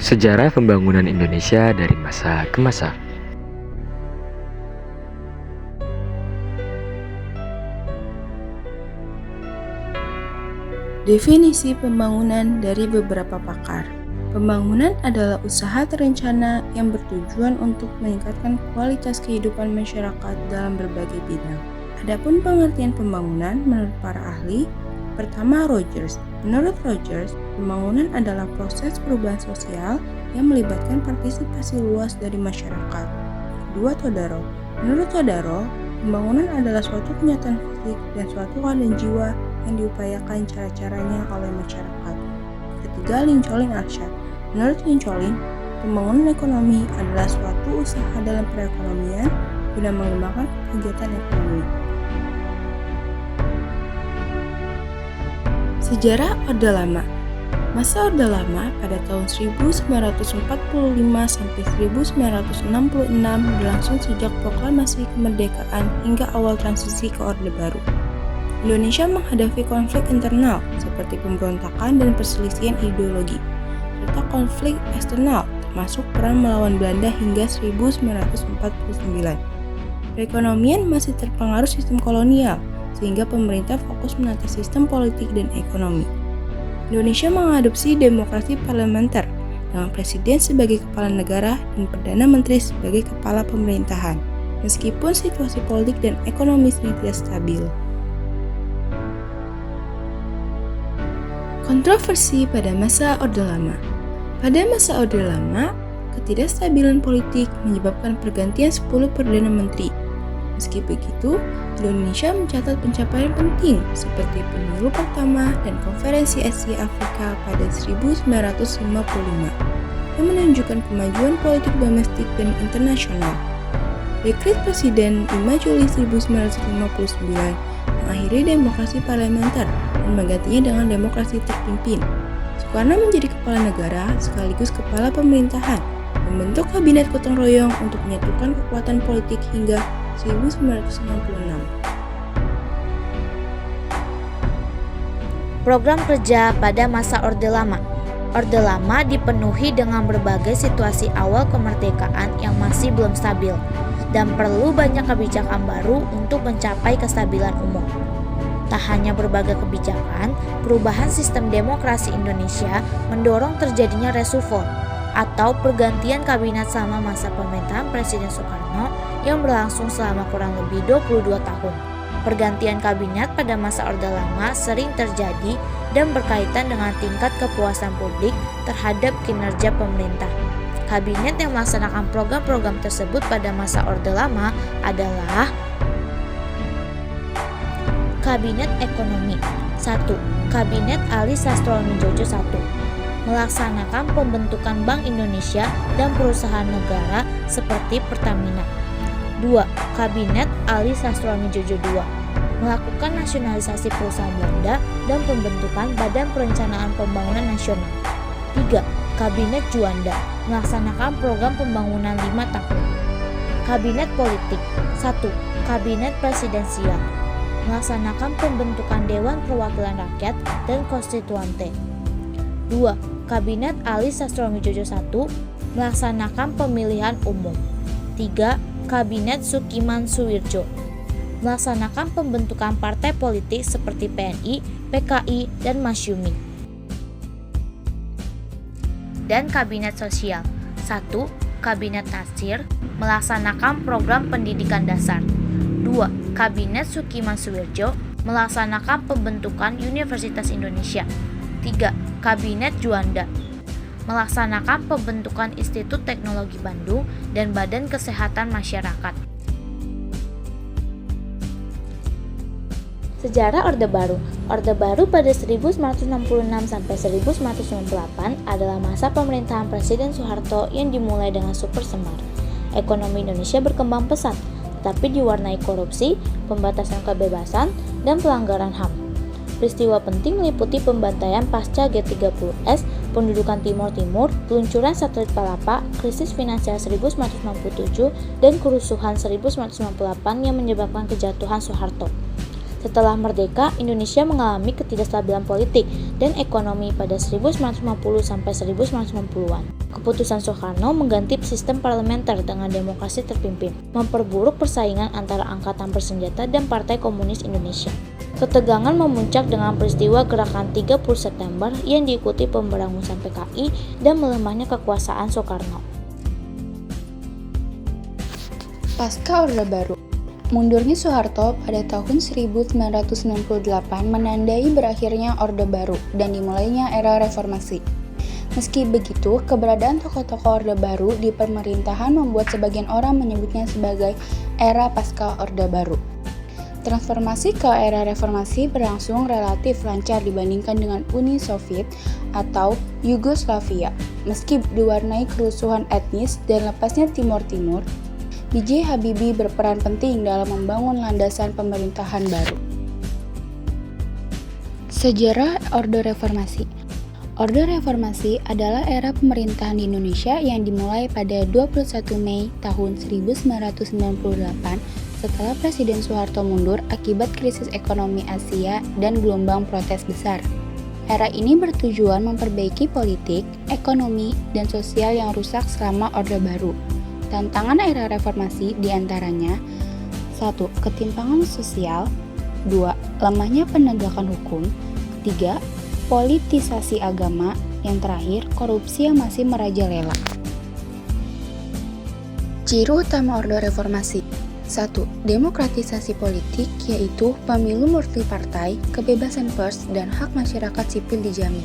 Sejarah pembangunan Indonesia dari masa ke masa. Definisi pembangunan dari beberapa pakar. Pembangunan adalah usaha terencana yang bertujuan untuk meningkatkan kualitas kehidupan masyarakat dalam berbagai bidang. Adapun pengertian pembangunan menurut para ahli, pertama Rogers. Menurut Rogers, pembangunan adalah proses perubahan sosial yang melibatkan partisipasi luas dari masyarakat. Kedua Todaro. Menurut Todaro, pembangunan adalah suatu kenyataan fisik dan suatu keadaan jiwa yang diupayakan cara-caranya oleh masyarakat. Ketiga, Lincoln Arshad. Menurut Lincoln, pembangunan ekonomi adalah suatu usaha dalam perekonomian guna mengembangkan kegiatan ekonomi. Sejarah Orde Lama. Masa Orde Lama pada tahun 1945 sampai 1966 berlangsung sejak proklamasi kemerdekaan hingga awal transisi ke Orde Baru. Indonesia menghadapi konflik internal seperti pemberontakan dan perselisihan ideologi, serta konflik eksternal termasuk perang melawan Belanda hingga 1949. Perekonomian masih terpengaruh sistem kolonial, sehingga pemerintah fokus menata sistem politik dan ekonomi. Indonesia mengadopsi demokrasi parlementer dengan presiden sebagai kepala negara dan perdana menteri sebagai kepala pemerintahan, meskipun situasi politik dan ekonomi tidak stabil. Kontroversi pada masa Orde Lama. Pada masa Orde Lama, ketidakstabilan politik menyebabkan pergantian 10 Perdana Menteri. Meski begitu, Indonesia mencatat pencapaian penting seperti pemilu pertama dan konferensi Asia Afrika pada 1955 yang menunjukkan kemajuan politik domestik dan internasional. Dekret Presiden 5 Juli 1959 mengakhiri demokrasi parlementer dan menggantinya dengan demokrasi terpimpin. Soekarno menjadi kepala negara sekaligus kepala pemerintahan, membentuk kabinet gotong royong untuk menyatukan kekuatan politik hingga 1996. Program kerja pada masa Orde Lama. Orde Lama dipenuhi dengan berbagai situasi awal kemerdekaan yang masih belum stabil dan perlu banyak kebijakan baru untuk mencapai kestabilan umum. Tak hanya berbagai kebijakan, perubahan sistem demokrasi Indonesia mendorong terjadinya reshuffle atau pergantian kabinet selama masa pemerintahan Presiden Soekarno yang berlangsung selama kurang lebih 22 tahun. Pergantian kabinet pada masa Orde Lama sering terjadi dan berkaitan dengan tingkat kepuasan publik terhadap kinerja pemerintah. Kabinet yang melaksanakan program-program tersebut pada masa Orde Lama adalah Kabinet Ekonomi. 1. Kabinet Ali Sastroamidjojo I. Melaksanakan pembentukan Bank Indonesia dan perusahaan negara seperti Pertamina. 2. Kabinet Ali Sastroamidjojo II. Melakukan nasionalisasi perusahaan Belanda dan pembentukan Badan Perencanaan Pembangunan Nasional. 3. Kabinet Juanda. Melaksanakan program pembangunan 5 tahun. Kabinet Politik. 1. Kabinet Presidensial. Melaksanakan pembentukan Dewan Perwakilan Rakyat dan Konstituante. 2. Kabinet Ali Sastroamidjojo I. Melaksanakan pemilihan umum. 3. Kabinet Sukiman Suwirjo. Melaksanakan pembentukan partai politik seperti PNI, PKI, dan Masyumi. Dan Kabinet Sosial. 1. Kabinet Natsir. Melaksanakan program pendidikan dasar. 2. Kabinet Sukiman Suwirjo melaksanakan pembentukan Universitas Indonesia. 3. Kabinet Juanda melaksanakan pembentukan Institut Teknologi Bandung dan Badan Kesehatan Masyarakat. Sejarah Orde Baru. Orde Baru pada 1966 sampai 1998 adalah masa pemerintahan Presiden Soeharto yang dimulai dengan super semar. Ekonomi Indonesia berkembang pesat, tapi diwarnai korupsi, pembatasan kebebasan, dan pelanggaran HAM. Peristiwa penting meliputi pembantaian pasca G30S, pendudukan Timur-Timur, peluncuran satelit Palapa, krisis finansial 1997, dan kerusuhan 1998 yang menyebabkan kejatuhan Soeharto. Setelah merdeka, Indonesia mengalami ketidakstabilan politik dan ekonomi pada 1950 sampai 1990-an. Keputusan Soekarno mengganti sistem parlementer dengan demokrasi terpimpin, memperburuk persaingan antara angkatan bersenjata dan Partai Komunis Indonesia. Ketegangan memuncak dengan peristiwa Gerakan 30 September yang diikuti pemberangusan PKI dan melemahnya kekuasaan Soekarno. Pasca Orde Baru. Mundurnya Soeharto pada tahun 1998 menandai berakhirnya Orde Baru dan dimulainya era reformasi. Meski begitu, keberadaan tokoh-tokoh Orde Baru di pemerintahan membuat sebagian orang menyebutnya sebagai era pasca Orde Baru. Transformasi ke era reformasi berlangsung relatif lancar dibandingkan dengan Uni Soviet atau Yugoslavia. Meski diwarnai kerusuhan etnis dan lepasnya Timur Timur, B.J. Habibie berperan penting dalam membangun landasan pemerintahan baru. Sejarah Orde Reformasi. Orde Reformasi adalah era pemerintahan di Indonesia yang dimulai pada 21 Mei tahun 1998 setelah Presiden Soeharto mundur akibat krisis ekonomi Asia dan gelombang protes besar. Era ini bertujuan memperbaiki politik, ekonomi, dan sosial yang rusak selama Orde Baru. Tantangan era reformasi diantaranya 1. Ketimpangan sosial 2. Lemahnya penegakan hukum 3. Politisasi agama yang terakhir, korupsi yang masih merajalela. Ciri utama Orde Reformasi 1. Demokratisasi politik, yaitu pemilu multipartai, kebebasan pers, dan hak masyarakat sipil dijamin.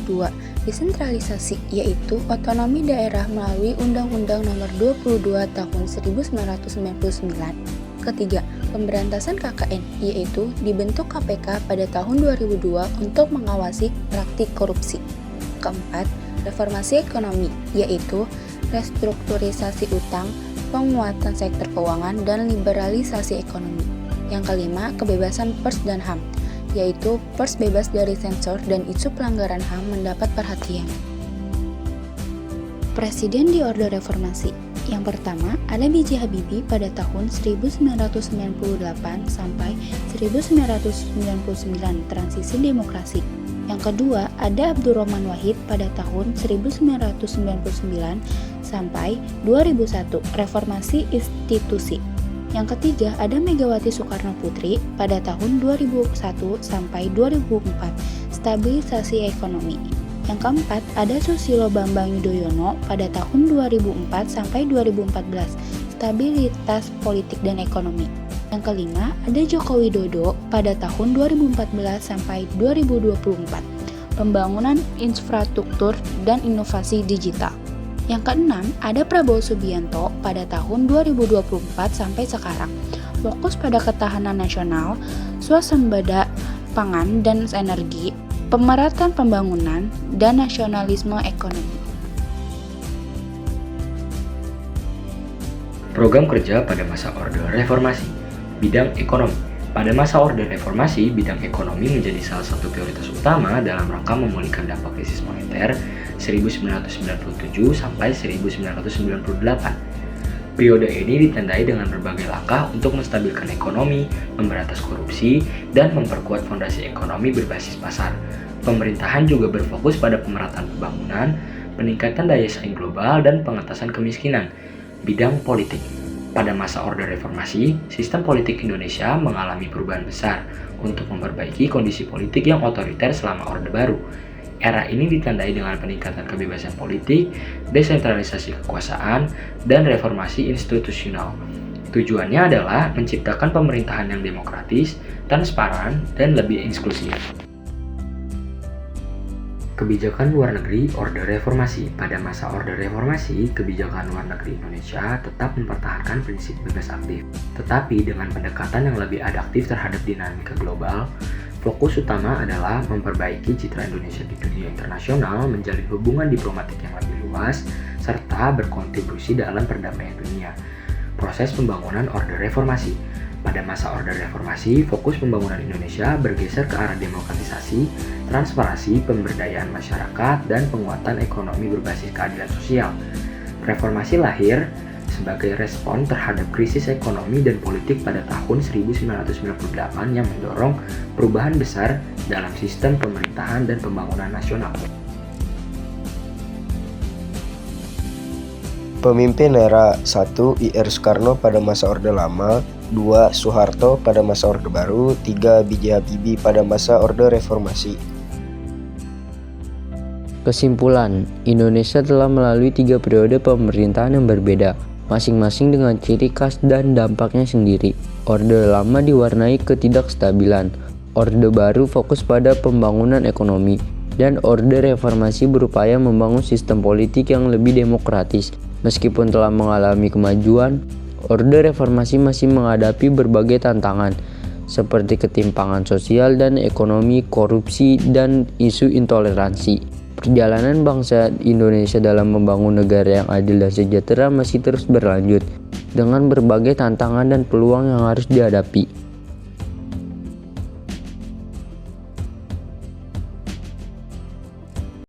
2. Desentralisasi, yaitu otonomi daerah melalui Undang-Undang Nomor 22 Tahun 1999. Ketiga, pemberantasan KKN, yaitu dibentuk KPK pada tahun 2002 untuk mengawasi praktik korupsi. Keempat, reformasi ekonomi, yaitu restrukturisasi utang, penguatan sektor keuangan, dan liberalisasi ekonomi. Yang kelima, kebebasan pers dan HAM, yaitu pers bebas dari sensor dan isu pelanggaran HAM mendapat perhatian. Presiden di Orde Reformasi. Yang pertama, ada B.J. Habibie pada tahun 1998 sampai 1999, transisi demokrasi. Yang kedua, ada Abdurrahman Wahid pada tahun 1999 sampai 2001, reformasi institusi. Yang ketiga, ada Megawati Soekarno Putri pada tahun 2001 sampai 2004, stabilisasi ekonomi. Yang keempat, ada Susilo Bambang Yudhoyono pada tahun 2004 sampai 2014, stabilitas politik dan ekonomi. Yang kelima, ada Joko Widodo pada tahun 2014 sampai 2024, pembangunan infrastruktur dan inovasi digital. Yang keenam, ada Prabowo Subianto pada tahun 2024 sampai sekarang, fokus pada ketahanan nasional, swasembada pangan dan energi, pemerataan pembangunan, dan nasionalisme ekonomi. Program kerja pada masa Orde Reformasi. Bidang ekonomi. Pada masa Orde Reformasi, bidang ekonomi menjadi salah satu prioritas utama dalam rangka memulihkan dampak krisis moneter 1997 sampai 1998. Periode ini ditandai dengan berbagai langkah untuk menstabilkan ekonomi, memberantas korupsi, dan memperkuat fondasi ekonomi berbasis pasar. Pemerintahan juga berfokus pada pemerataan pembangunan, peningkatan daya saing global, dan pengentasan kemiskinan. Bidang politik. Pada masa Orde Reformasi, sistem politik Indonesia mengalami perubahan besar untuk memperbaiki kondisi politik yang otoriter selama Orde Baru. Era ini ditandai dengan peningkatan kebebasan politik, desentralisasi kekuasaan, dan reformasi institusional. Tujuannya adalah menciptakan pemerintahan yang demokratis, transparan, dan lebih inklusif. Kebijakan luar negeri Orde Reformasi. Pada masa Orde Reformasi, kebijakan luar negeri Indonesia tetap mempertahankan prinsip bebas aktif, tetapi dengan pendekatan yang lebih adaptif terhadap dinamika global. Fokus utama adalah memperbaiki citra Indonesia di dunia internasional, menjalin hubungan diplomatik yang lebih luas, serta berkontribusi dalam perdamaian dunia. Proses pembangunan Orde Reformasi. Pada masa Orde Reformasi, fokus pembangunan Indonesia bergeser ke arah demokratisasi, transparansi, pemberdayaan masyarakat, dan penguatan ekonomi berbasis keadilan sosial. Reformasi lahir sebagai respon terhadap krisis ekonomi dan politik pada tahun 1998 yang mendorong perubahan besar dalam sistem pemerintahan dan pembangunan nasional. Pemimpin era 1. Ir Soekarno pada masa Orde Lama, 2. Soeharto pada masa Orde Baru, 3. B.J. Habibie pada masa Orde Reformasi. Kesimpulan, Indonesia telah melalui 3 periode pemerintahan yang berbeda, masing-masing dengan ciri khas dan dampaknya sendiri. Orde Lama diwarnai ketidakstabilan, Orde Baru fokus pada pembangunan ekonomi, dan Orde Reformasi berupaya membangun sistem politik yang lebih demokratis. Meskipun telah mengalami kemajuan, Orde Reformasi masih menghadapi berbagai tantangan, seperti ketimpangan sosial dan ekonomi, korupsi, dan isu intoleransi. Perjalanan bangsa Indonesia dalam membangun negara yang adil dan sejahtera masih terus berlanjut, dengan berbagai tantangan dan peluang yang harus dihadapi.